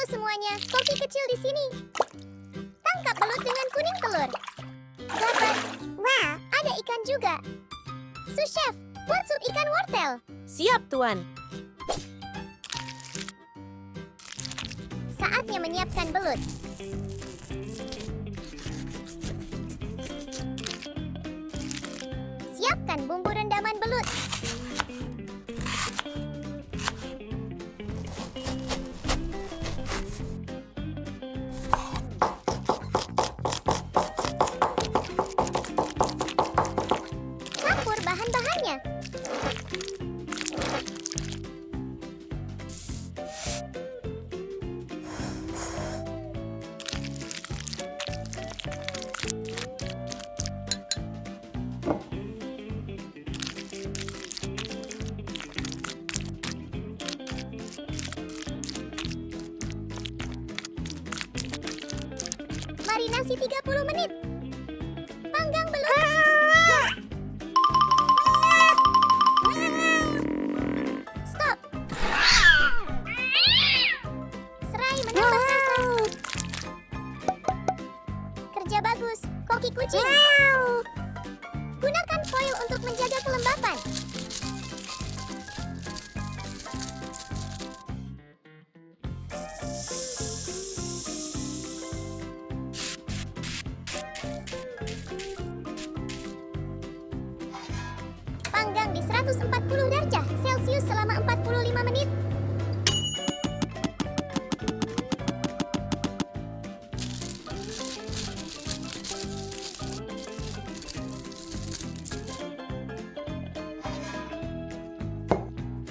semuanya, koki kecil di sini. Tangkap belut dengan kuning telur. Dapat. Wah, ada ikan juga. Sous-chef, buat sup ikan wortel. Siap, Tuan. Saatnya menyiapkan belut. Siapkan bumbu rendaman belut. Campur bahan-bahannya. Marinasi 30 menit. Panggang belut. Stop. Serai menambah rasa. Kerja bagus, koki kucing. Gunakan foil untuk menjaga kelembapan. Panggang di 140 derajat Celcius selama 45 menit.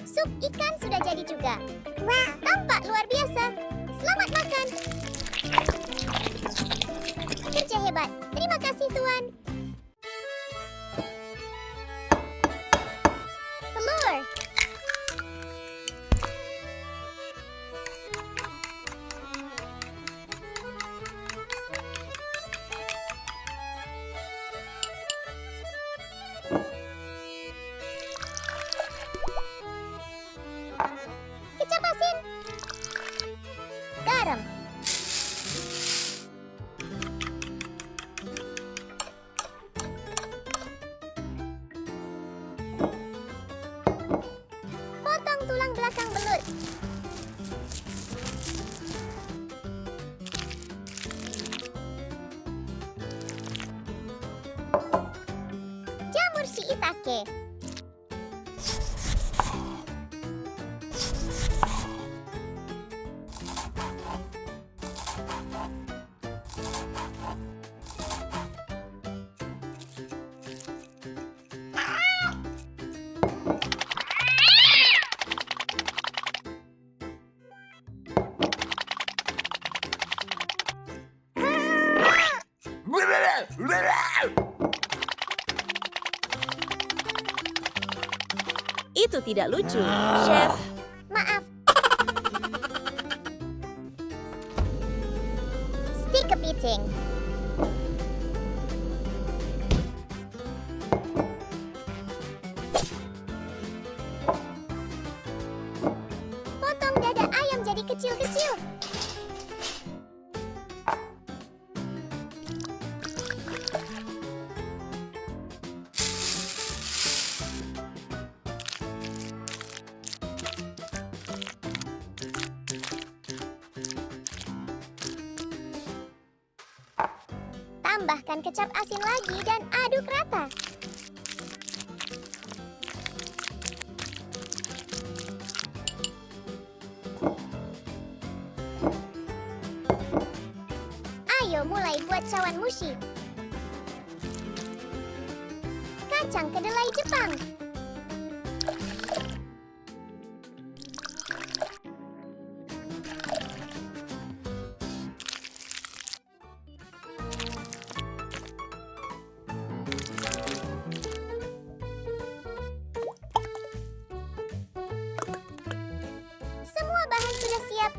Sup ikan sudah jadi juga. Wah, tampak luar biasa. Selamat makan. Kerja hebat. Terima kasih, Tuan. Telur. Kecap asin. Garam. Potong tulang belakang belut. Jamur shiitake. Itu tidak lucu, Chef. Maaf. Stik kepiting. Potong dada ayam jadi kecil-kecil. Tambahkan kecap asin lagi dan aduk rata. Ayo mulai buat cawan mushi. Kacang kedelai Jepang. Semua bahan sudah siap.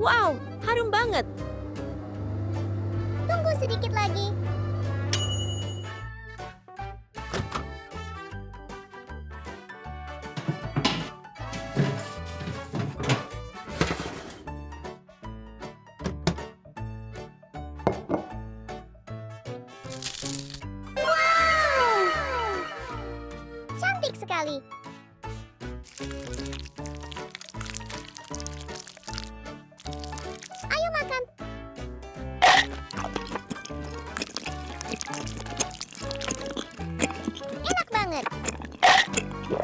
Wow, harum banget. Tunggu sedikit lagi. Cantik sekali. Ayo makan. Enak banget.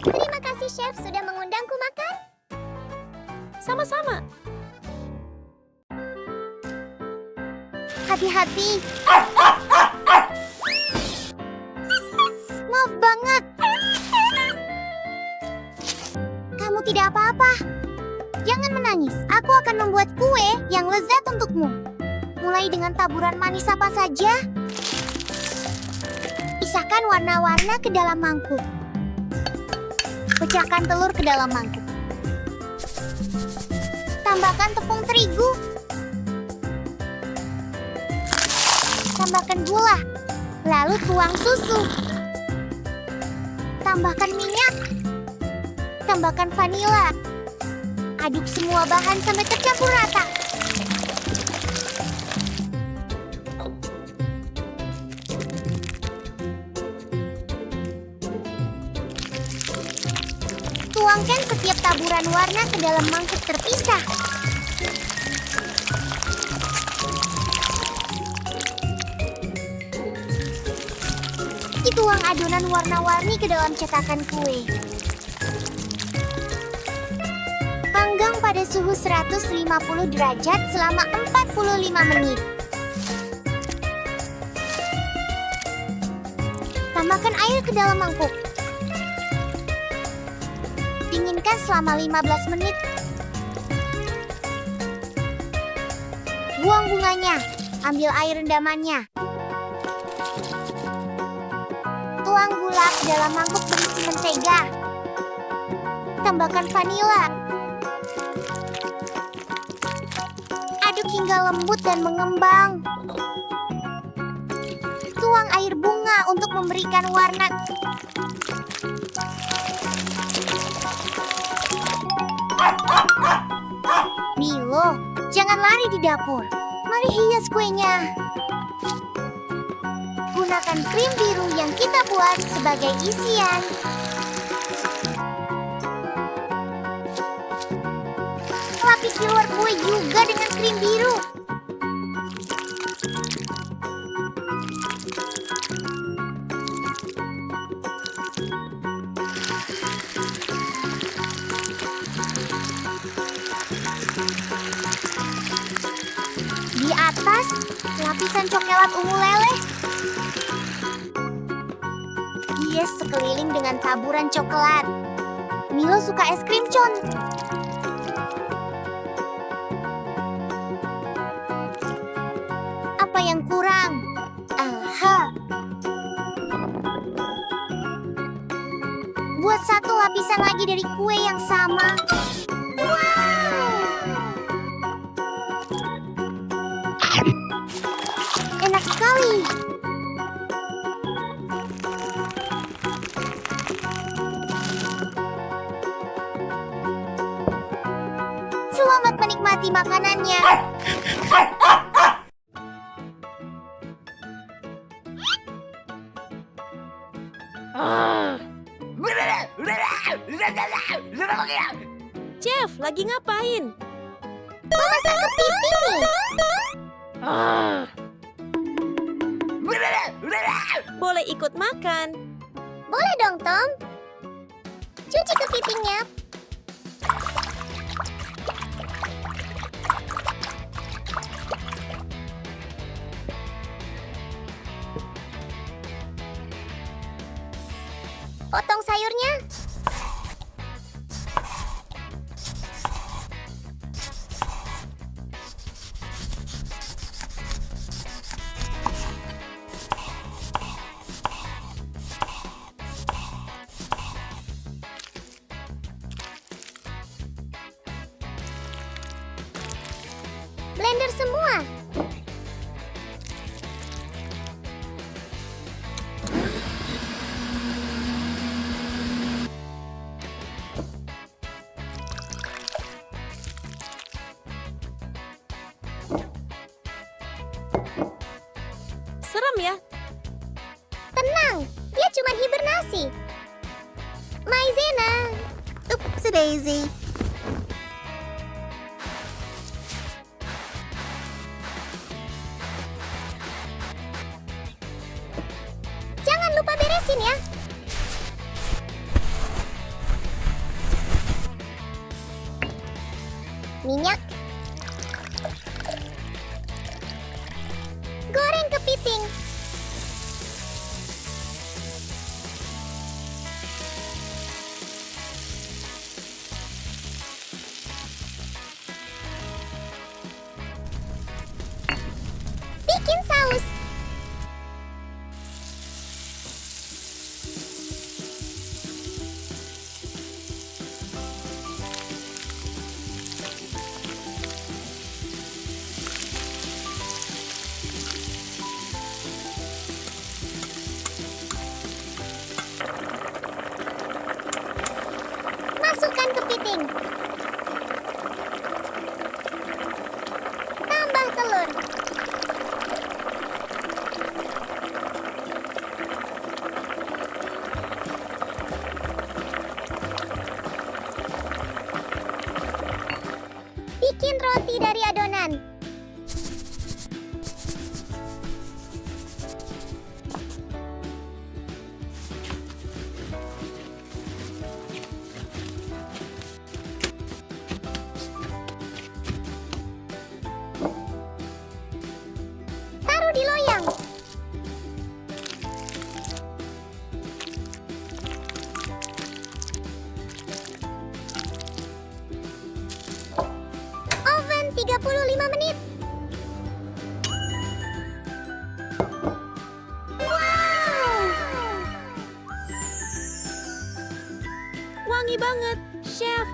Terima kasih chef sudah mengundangku makan. Sama-sama. Hati-hati. Maaf banget. Kamu tidak apa-apa. Jangan menangis. Aku akan membuat kue yang lezat untukmu. Mulai dengan taburan manis apa saja. Pisahkan warna-warna ke dalam mangkuk. Pecahkan telur ke dalam mangkuk. Tambahkan tepung terigu. Tambahkan gula. Lalu tuang susu. Tambahkan minyak. Tambahkan vanila. Aduk semua bahan sampai tercampur rata. Tuangkan setiap taburan warna ke dalam mangkuk terpisah. Tuang adonan warna-warni ke dalam cetakan kue. Panggang pada suhu 150 derajat selama 45 menit. Tambahkan air ke dalam mangkuk. Dinginkan selama 15 menit. Buang bunganya. Ambil air rendamannya. Tuang gula ke dalam mangkuk berisi mentega. Tambahkan vanila. Aduk hingga lembut dan mengembang. Tuang air bunga untuk memberikan warna. Milo, jangan lari di dapur. Mari hias kuenya. Gunakan krim biru yang kita buat sebagai isian. Lapisi luar kue juga dengan krim biru. Di atas, lapisan coklat ungu leleh. Hias sekeliling dengan taburan coklat. Milo suka es krim con. Apa yang kurang? Aha. Buat satu lapisan lagi dari kue yang sama. Wow! Enak sekali. Selamat menikmati makanannya. Chef, lagi ngapain? Memasak kepiting. Boleh ikut makan. Boleh dong, Tom. Cuci kepitingnya. Potong sayurnya. Blender semua. Serem ya? Tenang, dia cuma hibernasi. Maizena. Oops, Daisy. Jangan lupa beresin ya. Minyak. Goreng kepiting. Bikin saus. Masukkan kepiting. Tambah telur. Bikin roti dari adonan. Taruh di loyang. Oven 35 menit. Wangi banget, Chef.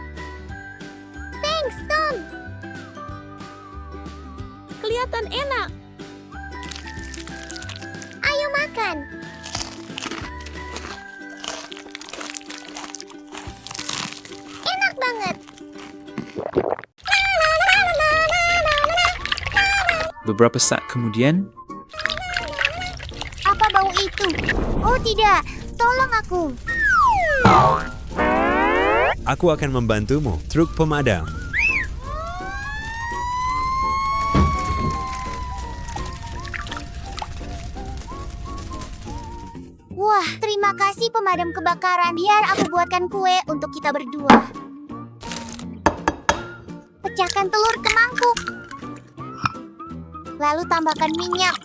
Thanks, Tom. Kelihatan enak. Ayo makan. Enak banget. Beberapa saat kemudian, Apa bau itu? Oh tidak, tolong aku. Aku akan membantumu. Truk pemadam. Wah, terima kasih pemadam kebakaran. Biar aku buatkan kue untuk kita berdua. Pecahkan telur ke mangkuk. Lalu tambahkan minyak.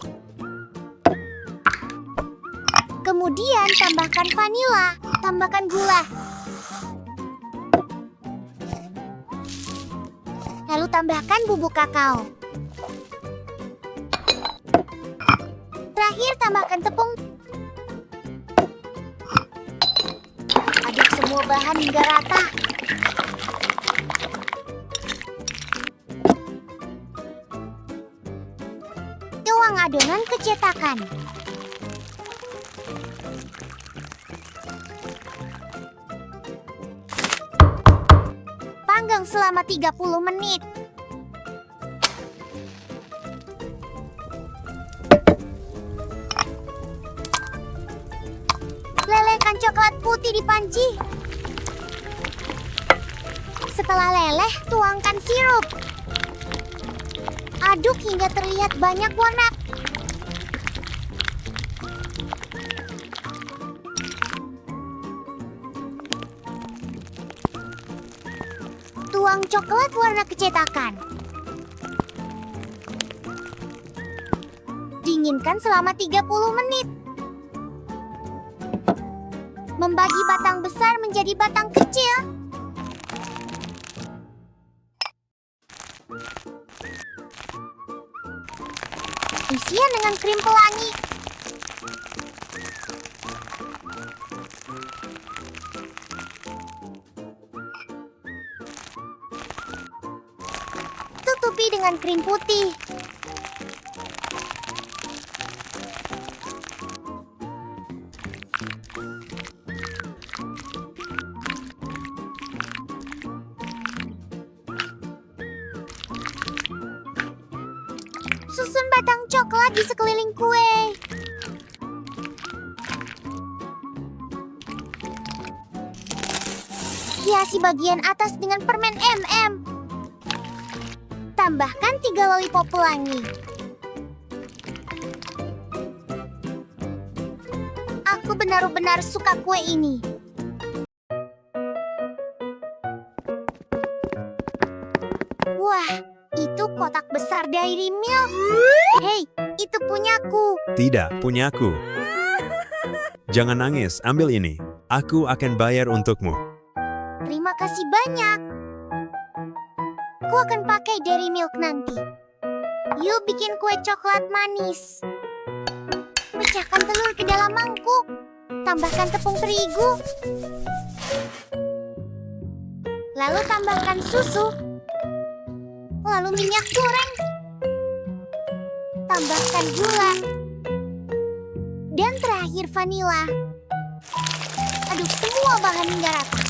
Kemudian tambahkan vanila. Tambahkan gula. Lalu tambahkan bubuk kakao. Terakhir tambahkan tepung. Aduk semua bahan hingga rata. Tuang adonan ke cetakan. Panggang selama 30 menit. Lelehkan coklat putih di panci. Setelah leleh, tuangkan sirup. Aduk hingga terlihat banyak warna. Tuang coklat warna kecetakan. Dinginkan selama 30 menit. Membagi batang besar menjadi batang kecil. Isian dengan krim pelangi. Tutupi dengan dengan krim putih. Susun batang coklat di sekeliling kue. Hiasi bagian atas dengan permen M&M. Tambahkan 3 lollipop pelangi. Aku benar-benar suka kue ini. Wah, itu kotak besar Dairy Milk. Hei, itu punyaku. Tidak, punyaku. Jangan nangis, ambil ini. Aku akan bayar untukmu. Terima kasih banyak. Aku akan pakai Dairy Milk nanti. Yuk bikin kue coklat manis. Pecahkan telur ke dalam mangkuk. Tambahkan tepung terigu. Lalu tambahkan susu. Lalu minyak goreng. Tambahkan gula. Dan terakhir vanila. Aduk semua bahan hingga rata.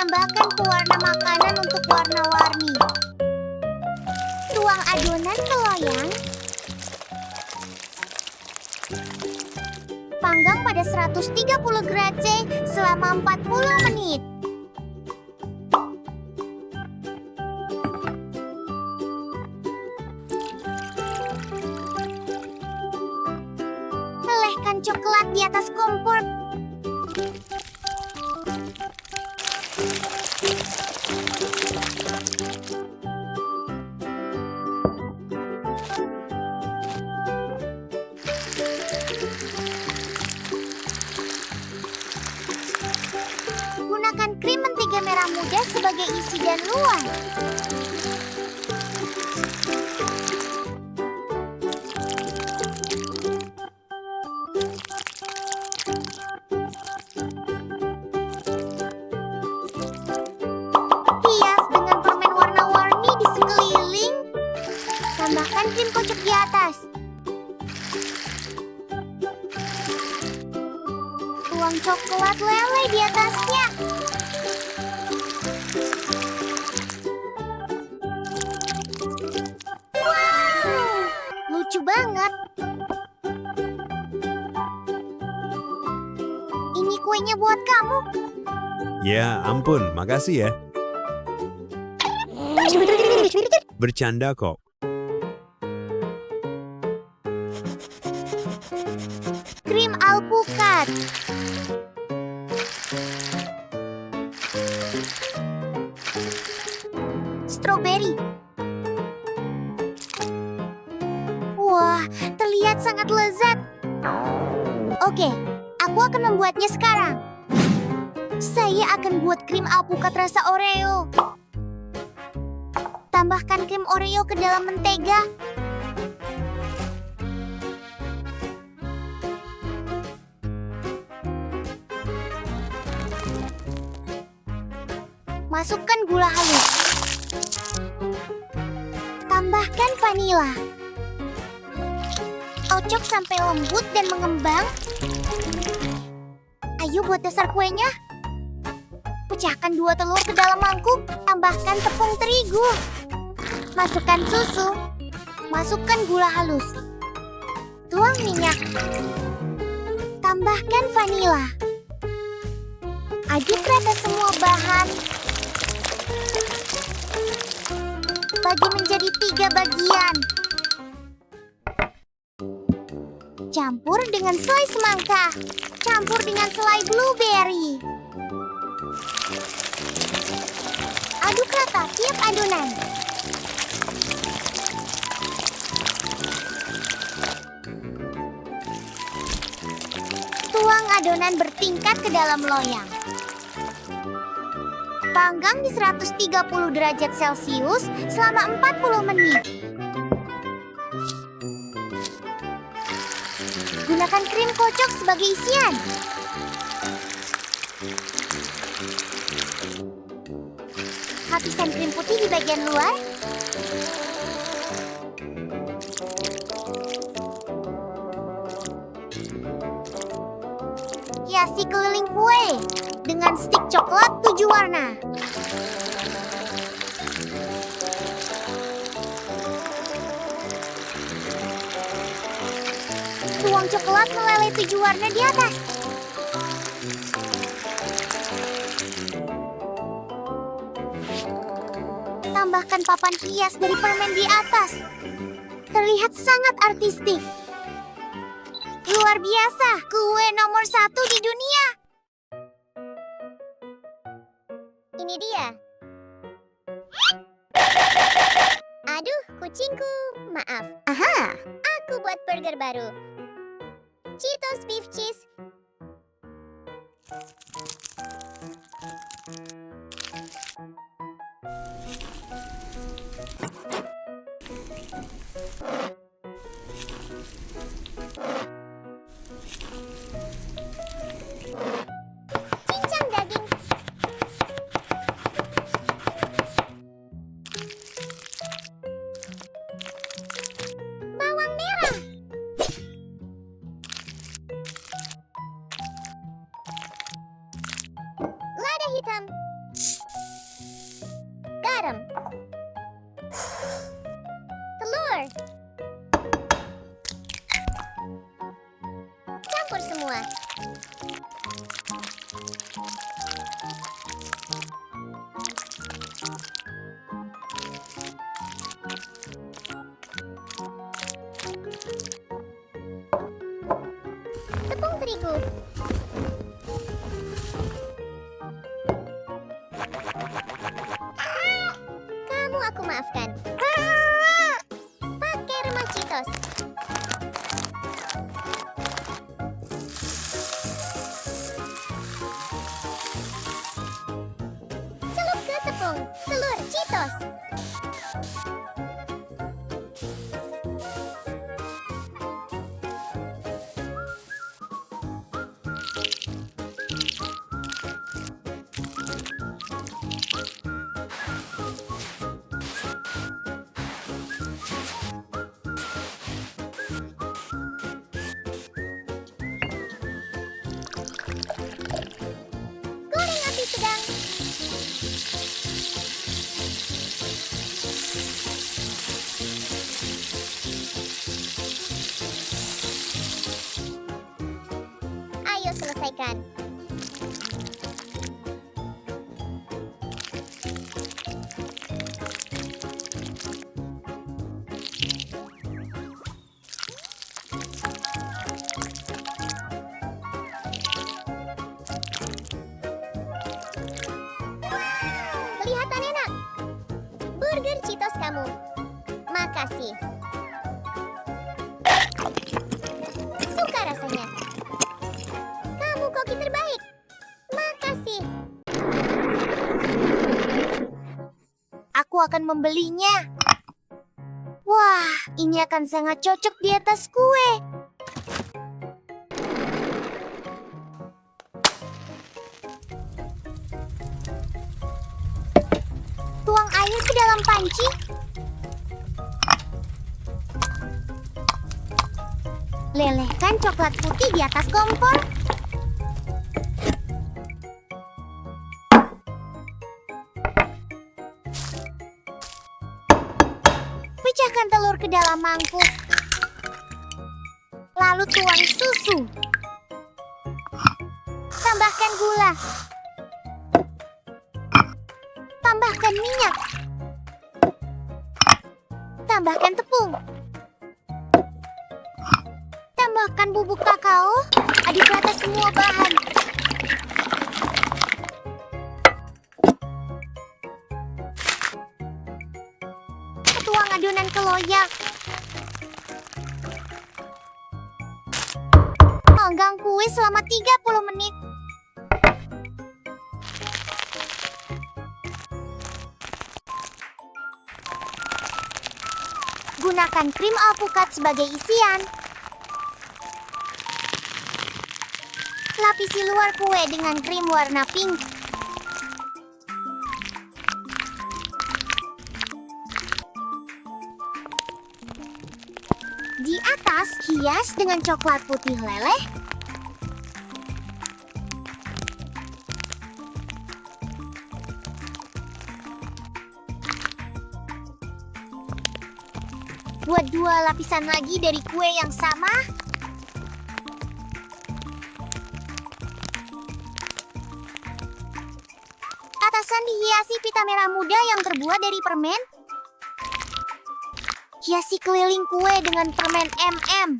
Tambahkan pewarna makanan untuk warna-warni. Tuang adonan ke loyang. Panggang pada 130 derajat selama 40 menit. Lelehkan coklat di atas kompor. Gunakan krim mentega merah muda sebagai isi dan luar. Hias dengan permen warna-warni di sekeliling. Tambahkan krim kocok di atas. Tuang coklat lele di atasnya. Wow, lucu banget. Ini kuenya buat kamu. Ya ampun, makasih ya. Bercanda kok. Krim alpukat. Strawberry. Wah, terlihat sangat lezat. Oke, aku akan membuatnya sekarang. Saya akan buat krim alpukat rasa Oreo. Tambahkan krim Oreo ke dalam mentega. Masukkan gula halus. Tambahkan vanila. Ocok sampai lembut dan mengembang. Ayo buat dasar kuenya. Pecahkan 2 telur ke dalam mangkuk. Tambahkan tepung terigu. Masukkan susu. Masukkan gula halus. Tuang minyak. Tambahkan vanila. Aduk rata semua bahan. Bagi menjadi 3 bagian. Campur dengan selai semangka. Campur dengan selai blueberry. Aduk rata tiap adonan. Tuang adonan bertingkat ke dalam loyang. Panggang di 130 derajat Celcius selama 40 menit. Gunakan krim kocok sebagai isian. lapisan krim putih di bagian luar. Hiasi keliling kue dengan stik coklat 7 warna. Tuang coklat meleleh 7 warna di atas. Tambahkan papan hias dari permen di atas. Terlihat sangat artistik. Luar biasa, kue nomor 1 di dunia. Ini dia. Aduh, kucingku. Maaf. Aha, Aku buat burger baru. Cheetos beef cheese. Cincang daging. Bawang merah. Lada hitam. Garam. Telur. Campur semua. Tepung terigu. Kamu aku maafkan. Pakai remah Cheetos. Celup ke tepung. Telur Cheetos. Goreng api sedang. Ayo selesaikan. Kelihatan enak. Burger Cheetos kamu. Makasih. Suka rasanya. Kamu koki terbaik. Makasih. aku akan membelinya. Wah, ini akan sangat cocok di atas kue. Tuang air ke dalam panci. Lelehkan coklat putih di atas kompor. Pecahkan telur ke dalam mangkuk. Lalu tuang susu. Tambahkan gula. Tambahkan minyak. Tambahkan tepung. Tambahkan bubuk kakao. Aduk rata semua bahan. Tuang adonan ke loyang. Panggang kue selama 30 menit. Gunakan krim alpukat sebagai isian. Lapisi luar kue dengan krim warna pink. Di atas, hias dengan coklat putih leleh. Buat 2 lapisan lagi dari kue yang sama. Atasan dihiasi pita merah muda yang terbuat dari permen. Hiasi keliling kue dengan permen MM.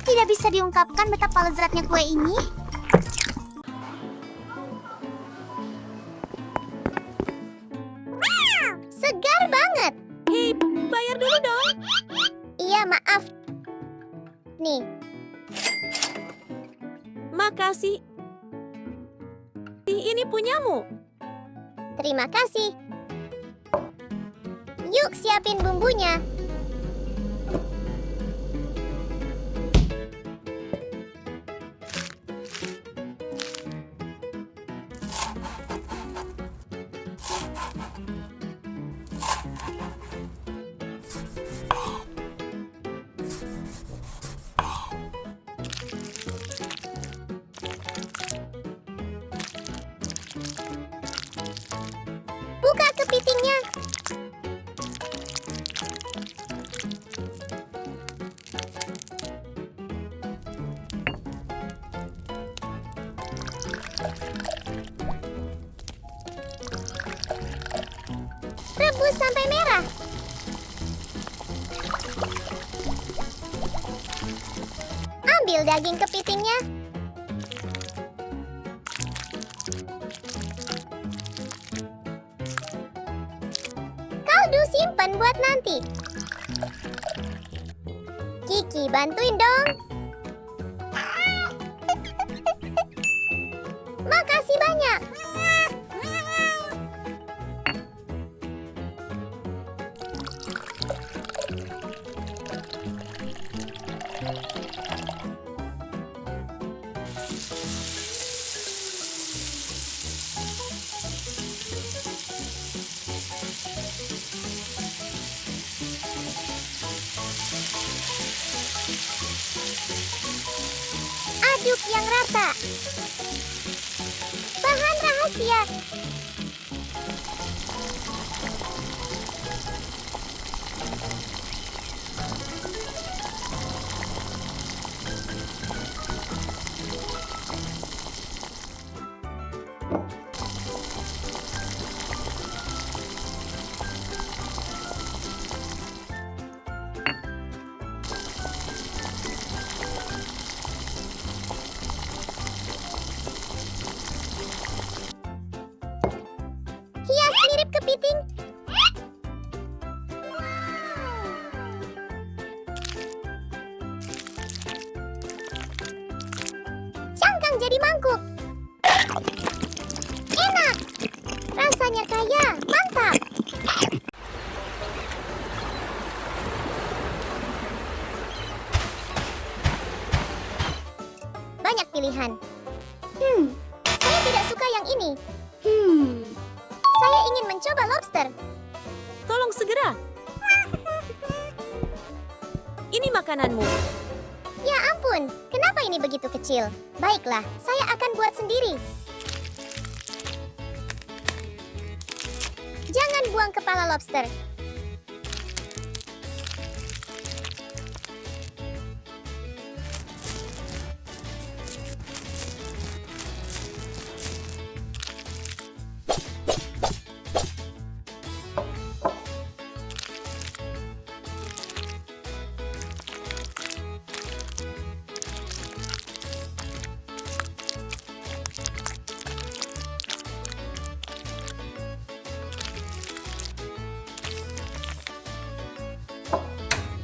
Tidak bisa diungkapkan betapa lezatnya kue ini. Segar banget. Hei, bayar dulu dong. Iya, maaf. Nih, Makasih. Ini punyamu. terima kasih. Yuk, siapin bumbunya. Buka kepitingnya. Rebus sampai merah. Ambil daging kepitingnya. Kaldu simpan buat nanti. Kiki, bantuin dong. Makasih banyak. Aduk yang rata. Bahan rahasia. Hias mirip kepiting. Cangkang jadi mangkuk. Enak. Rasanya kaya, mantap. Banyak pilihan. Saya tidak suka yang ini. Saya ingin mencoba lobster. Tolong segera. Ini makananmu. Ya ampun, kenapa ini begitu kecil? Baiklah, saya akan buat sendiri. Jangan buang kepala lobster.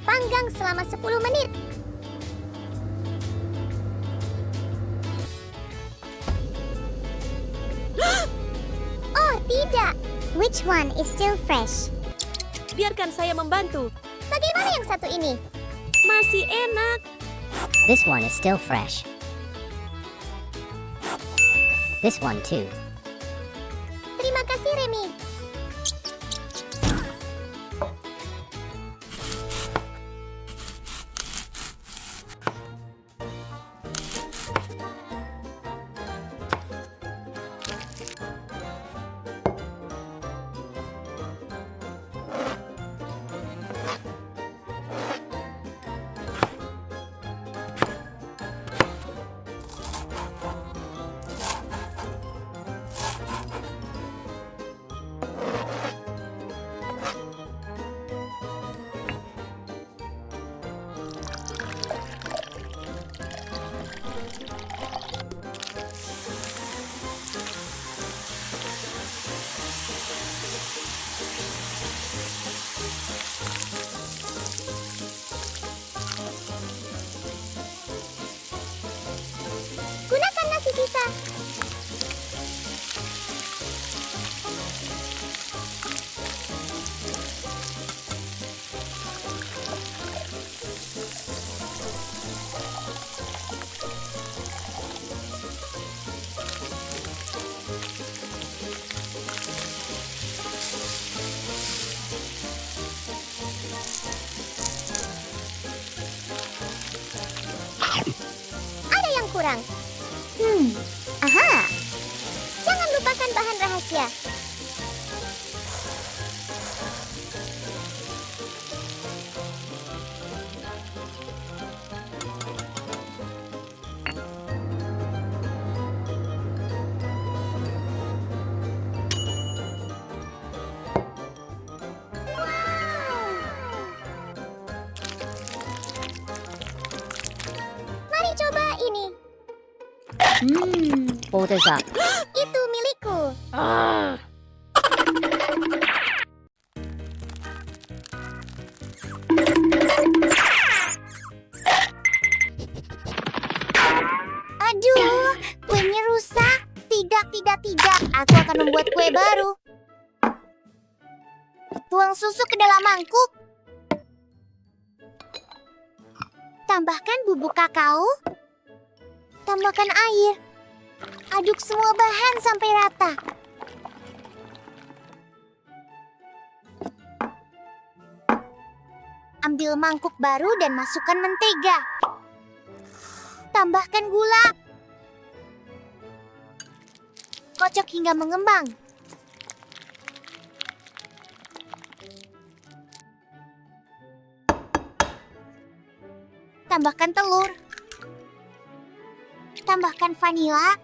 Panggang selama 10 menit. Oh, tidak. Which one is still fresh? Biarkan saya membantu. Bagaimana yang satu ini? Masih enak. This one is still fresh. This one too. Terima kasih, Remy. Gunakan nasi sisa. Ada yang kurang. Aha. Jangan lupakan bahan rahasia. Mari coba ini. Orders up. Itu milikku. Aduh, kuenya rusak. Tidak. Aku akan membuat kue baru. Tuang susu ke dalam mangkuk. Tambahkan bubuk kakao. Tambahkan air. Aduk semua bahan sampai rata. Ambil mangkuk baru dan masukkan mentega. Tambahkan gula. Kocok hingga mengembang. Tambahkan telur. Tambahkan vanila.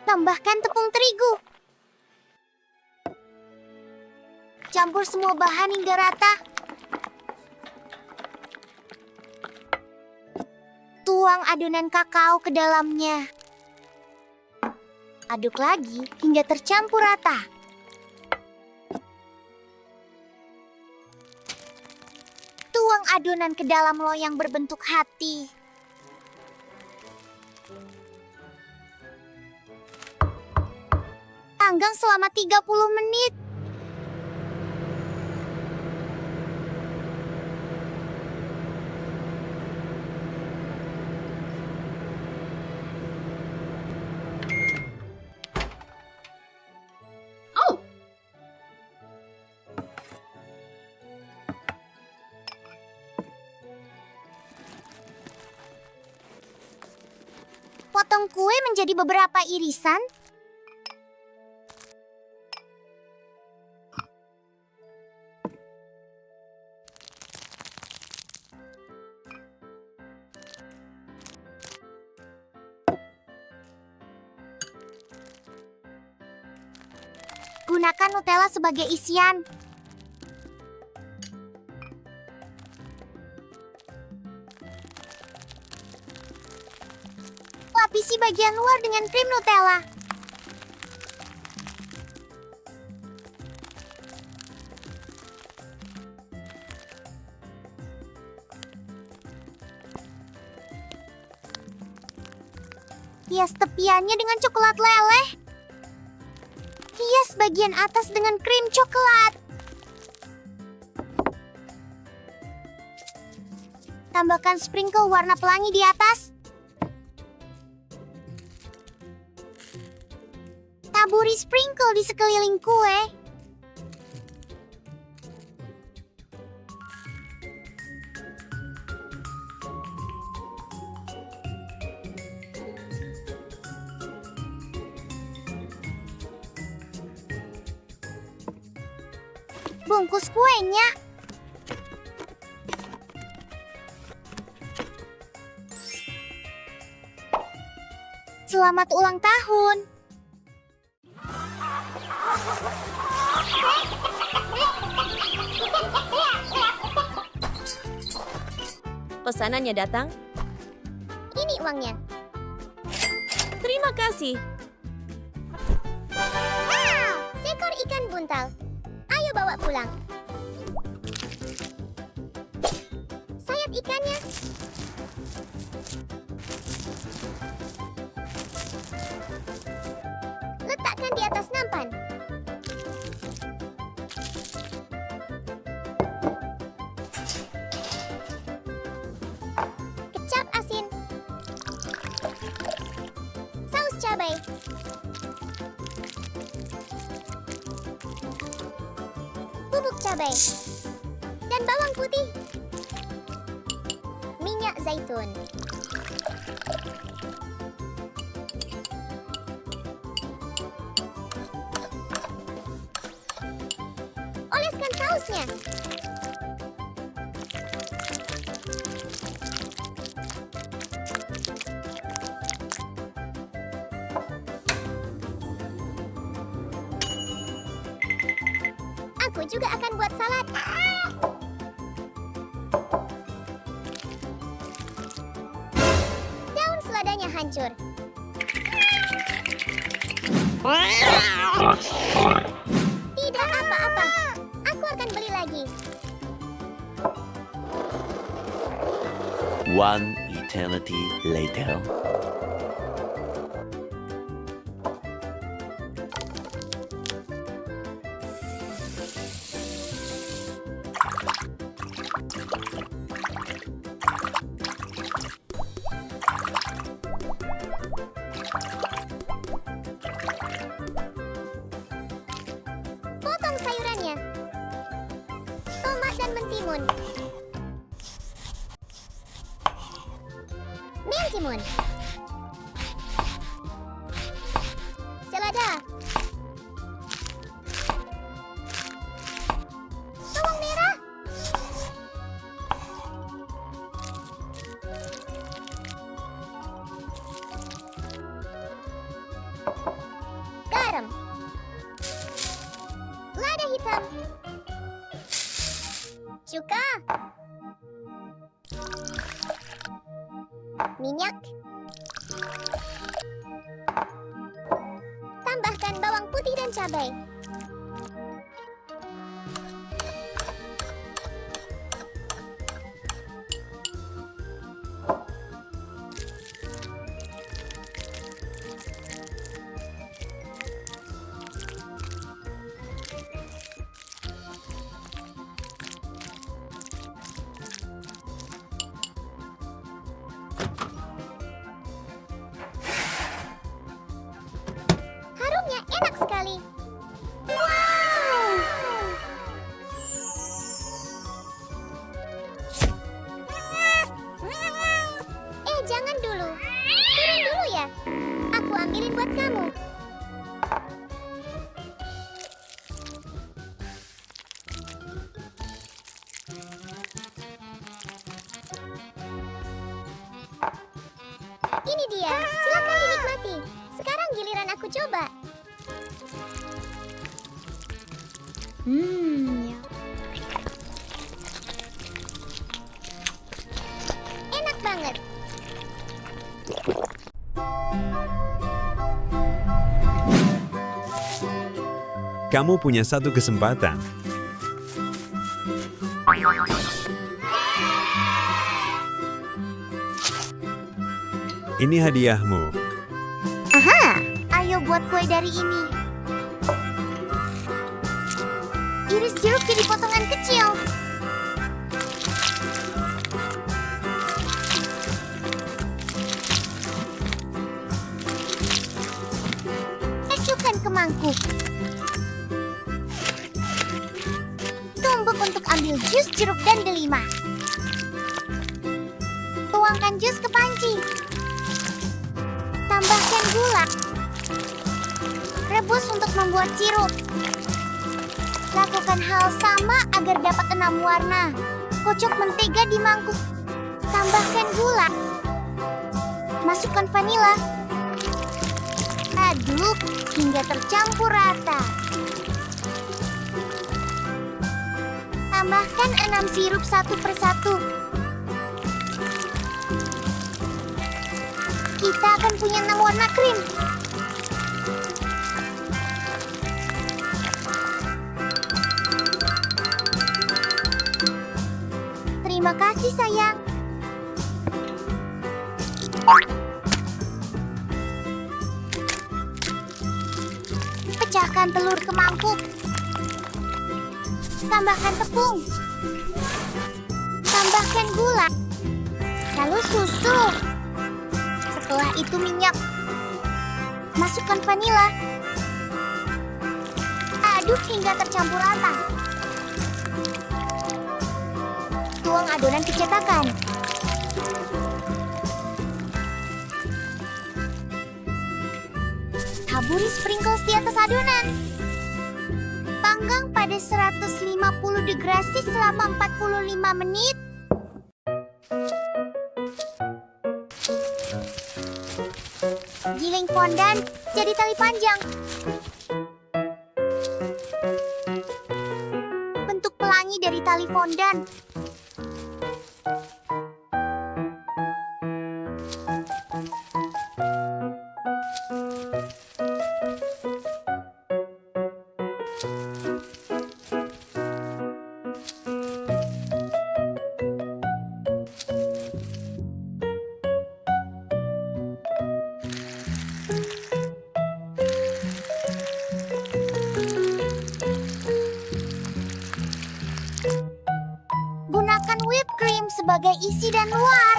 Tambahkan tepung terigu. Campur semua bahan hingga rata. Tuang adonan kakao ke dalamnya. Aduk lagi hingga tercampur rata. Tuang adonan ke dalam loyang berbentuk hati. Panggang selama 30 menit. Potong kue menjadi beberapa irisan. Gunakan Nutella sebagai isian. Lapisi bagian luar dengan krim Nutella. Hias tepiannya dengan coklat leleh. Hias bagian atas dengan krim coklat. Tambahkan sprinkle warna pelangi di atas. Taburi sprinkle di sekeliling kue. Bungkus kuenya. Selamat ulang tahun. Pesanannya datang. Ini uangnya. Terima kasih. Seekor ikan buntal. Ayo bawa pulang. Sayat ikannya. Letakkan di atas nampan. Kecap asin. Saus cabai. Bubuk cabai. Dan bawang putih. Minyak zaitun. Oleskan sausnya. Aku juga akan buat salad. Daun seladanya hancur. Tidak apa-apa. Aku akan beli lagi. One eternity later. Potong sayurannya. Tomat dan mentimun. Mentimun. Selada. Bawang merah. Garam. Lada hitam. Cuka. Minyak. Tambahkan bawang putih dan cabai. Harumnya enak sekali. Jangan dulu. Turun dulu ya. Aku ambilin buat kamu. Ini dia. Silakan dinikmati. Sekarang giliran aku coba. Enak banget. Kamu punya satu kesempatan. Ini hadiahmu. Ayo buat kue dari ini. Iris jeruk jadi potongan kecil. mangkuk. Tumbuk untuk ambil jus jeruk dan delima. Tuangkan jus ke panci. Tambahkan gula. Rebus untuk membuat sirup. Lakukan hal sama agar dapat 6 warna. Kocok mentega di mangkuk. Tambahkan gula. Masukkan vanila. Aduk hingga tercampur rata. Tambahkan 6 sirup satu persatu. Kita akan punya 6 warna krim. Terima kasih, sayang. Pecahkan telur ke mangkuk. Tambahkan tepung. Tambahkan gula. Lalu susu. Setelah itu minyak. Masukkan vanila. Aduk hingga tercampur rata. Tuang adonan ke cetakan. Taburi sprinkles di atas adonan. Panggang pada 150 degrasi selama 45 menit. Giling fondant jadi tali panjang. Bentuk pelangi dari tali fondant. Gunakan whipped cream sebagai isi dan luar.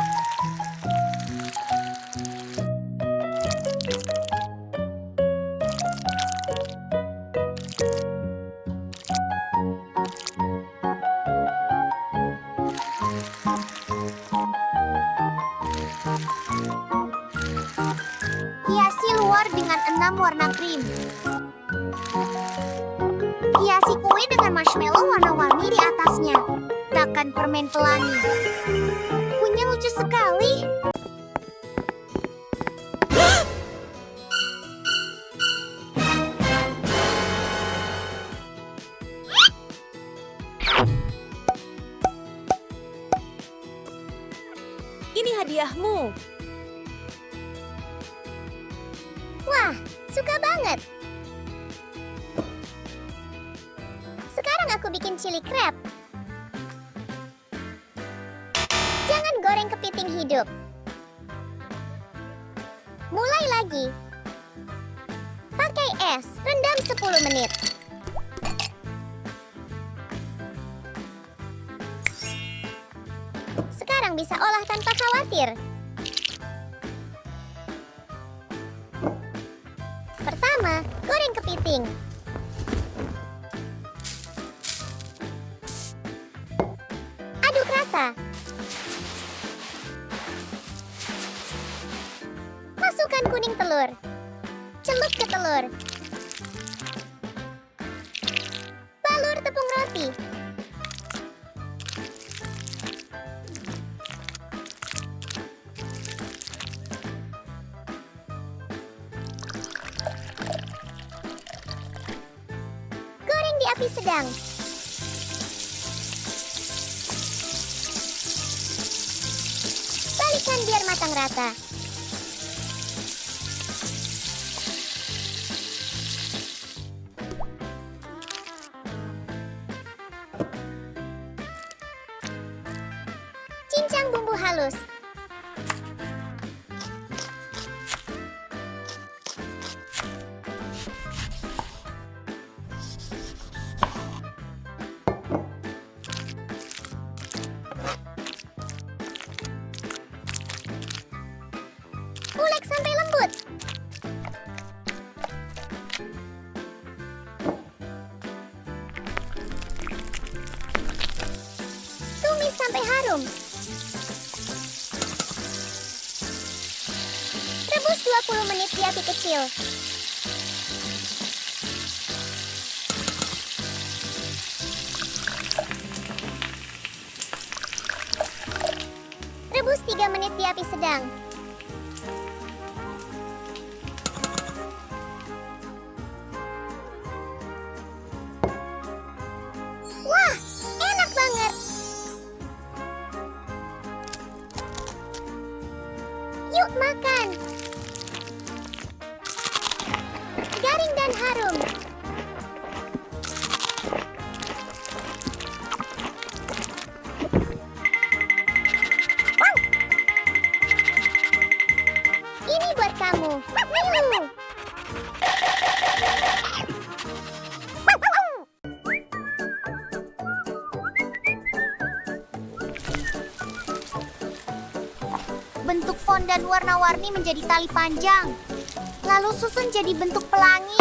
Hiasi luar dengan 6 warna krim. Hiasi kue dengan marshmallow warna-warni di atasnya. Letakkan permen pelangi. Kuenya lucu sekali. Ini hadiahmu. Wah, suka banget. Sekarang aku bikin chili crab. Jangan goreng kepiting hidup. Mulai lagi. Pakai es, rendam 10 menit. Sekarang bisa olah tanpa khawatir. Pertama, goreng kepiting. Aduk rata. Masukkan kuning telur. Celup ke telur. Balur tepung roti. Goreng di api sedang. Balikkan biar matang rata. Cincang bumbu halus. Ulek sampai lembut. sampai harum. Rebus 20 menit di api kecil. Rebus 3 menit di api sedang. Wah, enak banget. Yuk makan. Garing dan harum. Ini buat kamu. Milu. Bentuk fondan warna-warni menjadi tali panjang. Lalu susun jadi bentuk pelangi.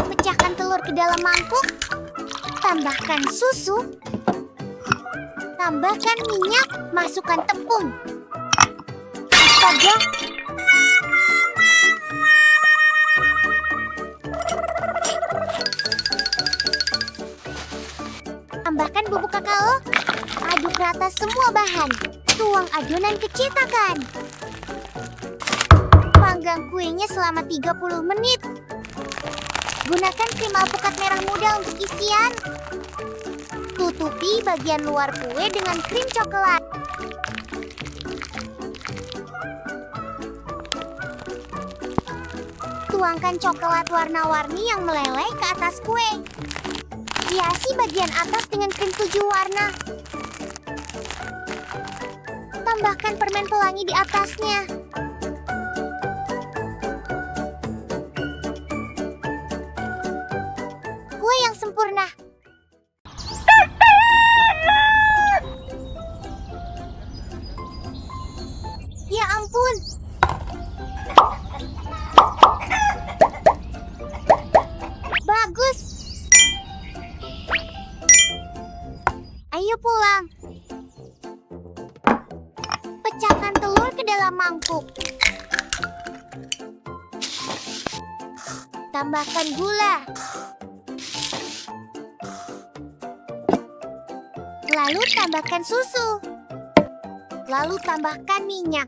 Pecahkan telur ke dalam mangkuk. Tambahkan susu. Tambahkan minyak. Masukkan tepung. Astaga. Tambahkan bubuk kakao. Aduk rata semua bahan. Tuang adonan ke cetakan. Panggang kuenya selama 30 menit. Gunakan krim alpukat merah muda untuk isian. Tutupi bagian luar kue dengan krim coklat. Tuangkan coklat warna-warni yang meleleh ke atas kue. Hiasi bagian atas dengan krim 7 warna. Tambahkan permen pelangi di atasnya. Kue yang sempurna. Ya ampun. Bagus. Ayo pulang. Pecahkan telur ke dalam mangkuk. Tambahkan gula. Lalu tambahkan susu. Lalu tambahkan minyak.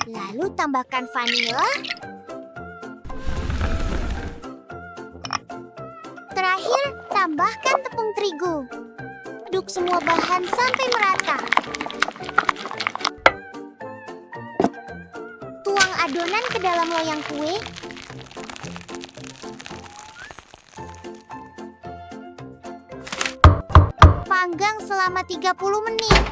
Lalu tambahkan vanila. Terakhir, tambahkan tepung terigu. Aduk semua bahan sampai merata. Tuang adonan ke dalam loyang kue. Panggang selama 30 menit.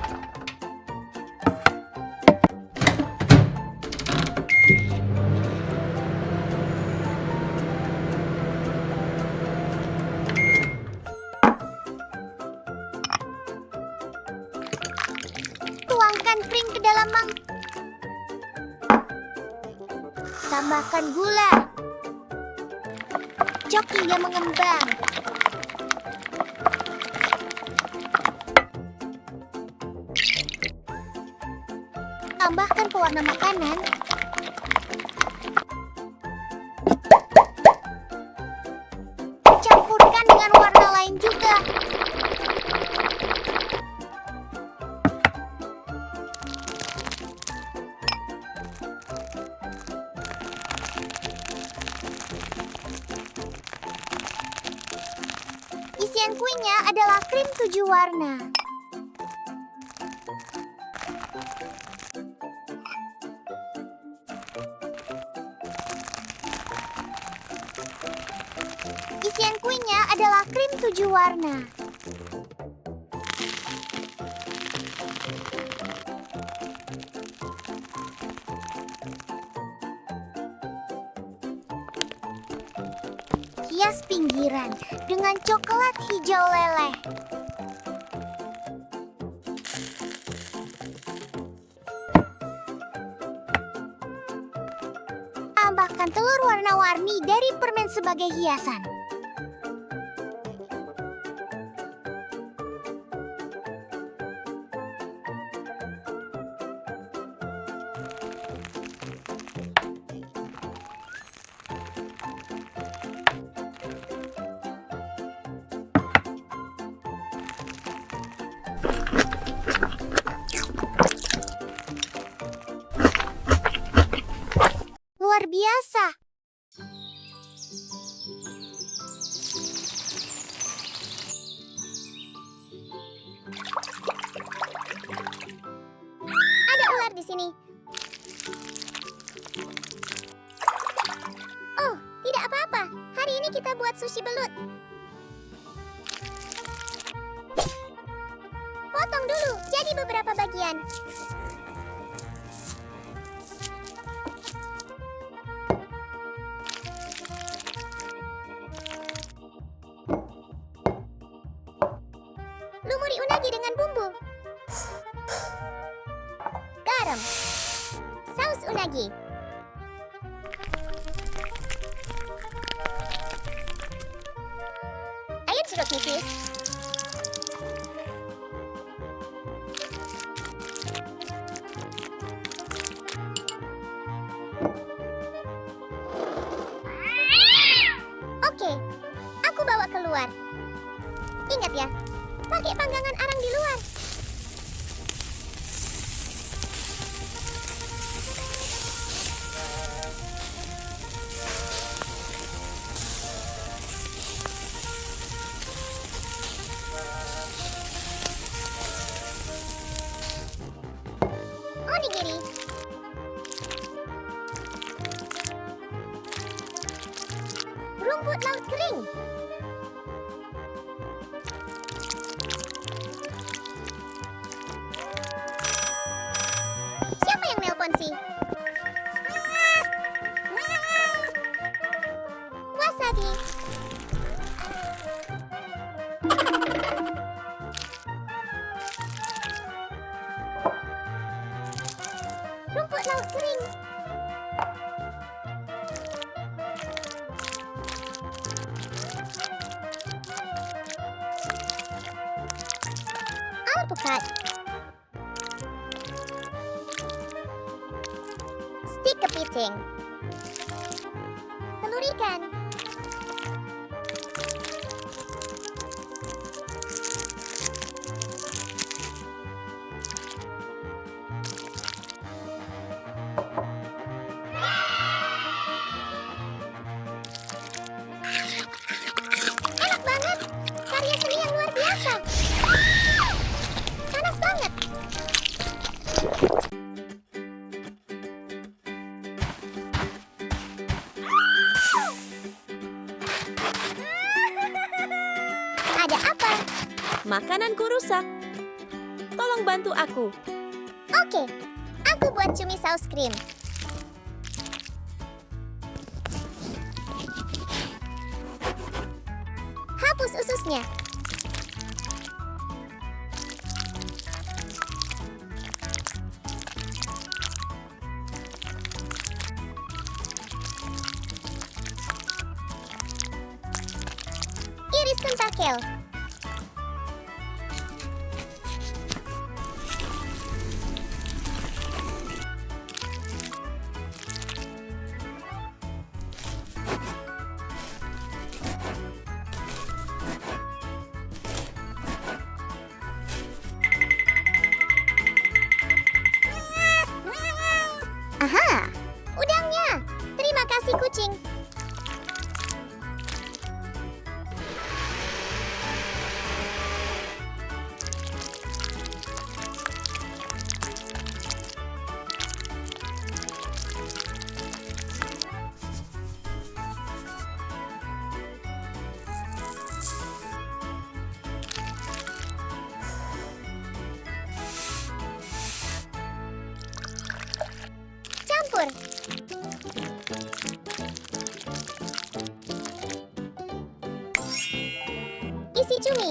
Tuangkan krim ke dalam mangkuk. Tambahkan gula. Cok hingga mengembang. Tambahkan pewarna makanan. Campurkan dengan warna lain juga. Isian kuenya adalah krim 7 warna. Isian kuenya adalah krim 7 warna. Hias pinggiran dengan coklat hijau leleh. Tambahkan telur warna-warni dari permen sebagai hiasan. biasa. Ada ular di sini. Oh, tidak apa-apa. Hari ini kita buat sushi belut. Potong dulu, jadi beberapa bagian. Lumuri unagi dengan bumbu. Garam. Saus unagi. Air jeruk nipis. Oke, aku bawa keluar. Ingat ya, pakai panggangan arang di luar. Onigiri. Rumput laut kering. Siapa yang nelpon sih? Wasabi. Rumput laut kering. Alpukat. Stik kepiting. Telur ikan. Enak banget. Karya seni yang luar biasa. Panas banget. Ada apa? Makananku rusak. Tolong bantu aku. Oke, aku buat cumi saus krim. Hapus ususnya. Iris kentakel. Aha, udangnya. Terima kasih kucing. Campur. Isi cumi.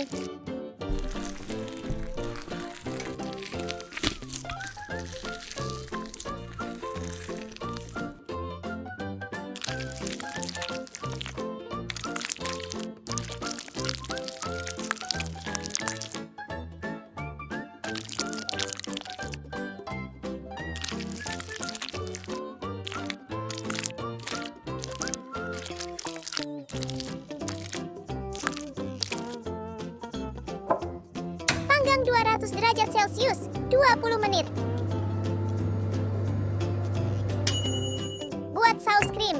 Panggang 200 derajat Celcius, 20 menit. Buat saus krim.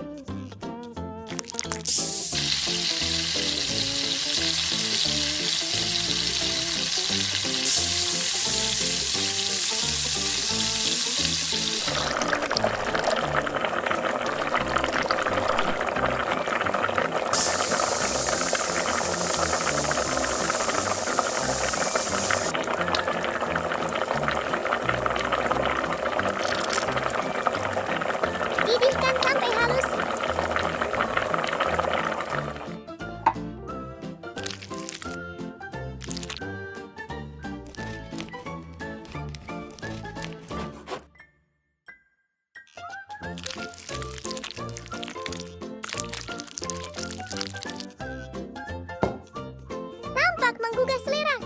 Tampak menggugah selera.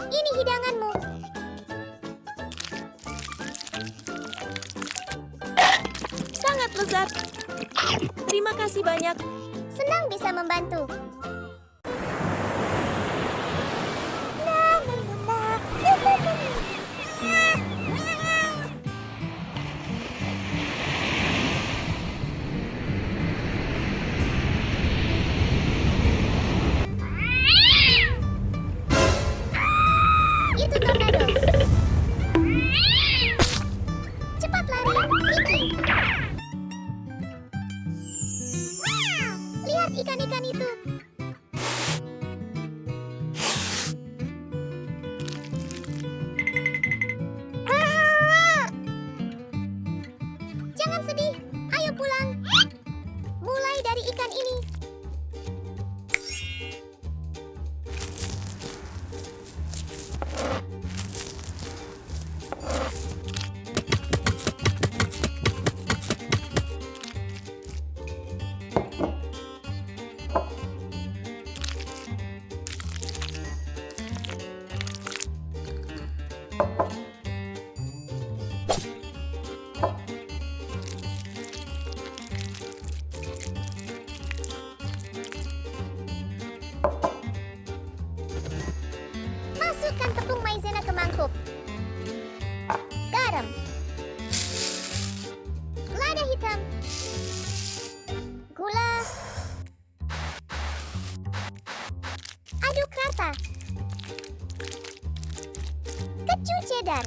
Ini hidanganmu. Sangat lezat. Terima kasih banyak. Senang bisa membantu. Itu tornado. Cepat lari, Kiki. Lihat ikan-ikan itu. Jangan sedih, ayo pulang. Mulai dari ikan ini. Masukkan tepung maizena ke mangkuk. Garam. Lada hitam. Gula. Aduk rata. Keju cheddar.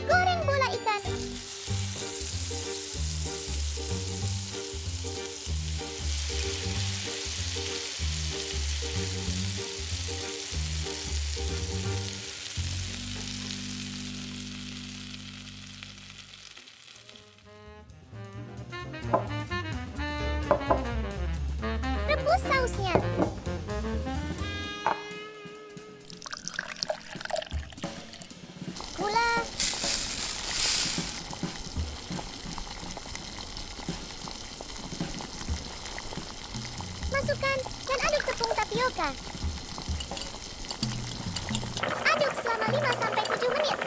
Goreng bola ikan. Rebus sausnya. Gula. Masukkan dan aduk tepung tapioka. Aduk selama 5-7 menit.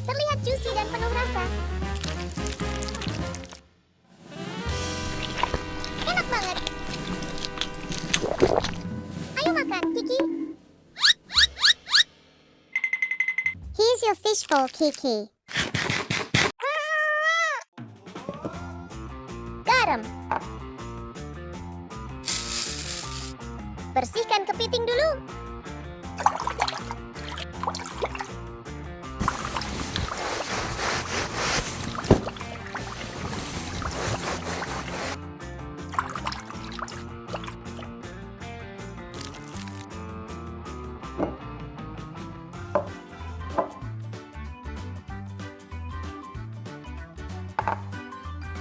Terlihat juicy dan penuh rasa. Enak banget. Ayo makan, Kiki. Here's your fishbowl, Kiki. Garam. Bersihkan kepiting dulu.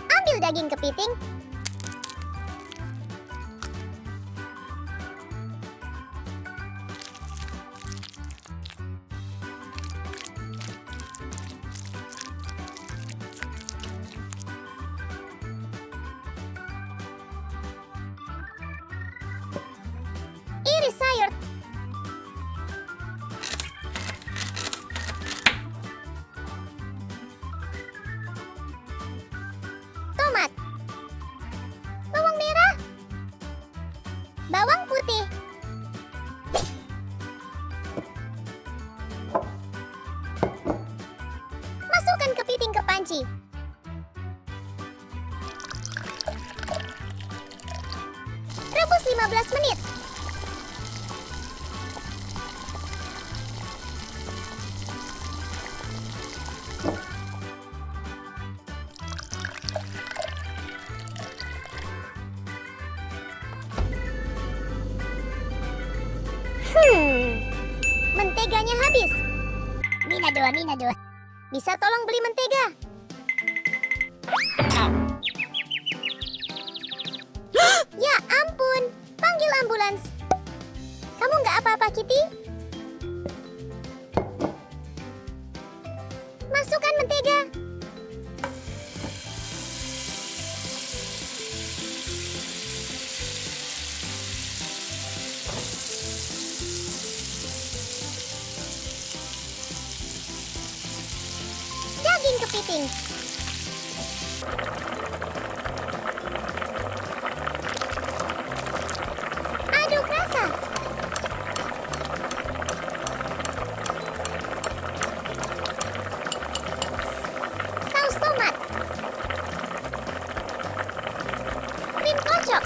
Ambil daging kepiting. Iris sayur. Tomat. putih. Masukkan kepiting ke panci. Rebus 15 menit. Menteganya habis. Mina dua. Bisa tolong beli mentega? Ya ampun, panggil ambulans. Kamu nggak apa-apa, Kitty? Masukkan mentega. Daging kepiting. Aduk rata. Saus tomat. Krim kocok.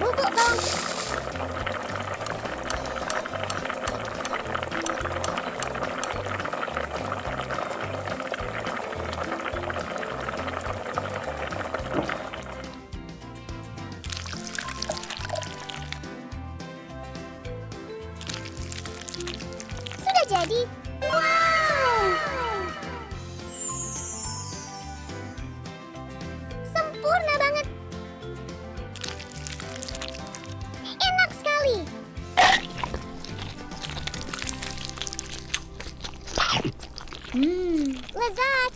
Bubuk bawang. Sudah jadi. Wow! Sempurna banget. Enak sekali. Lezat.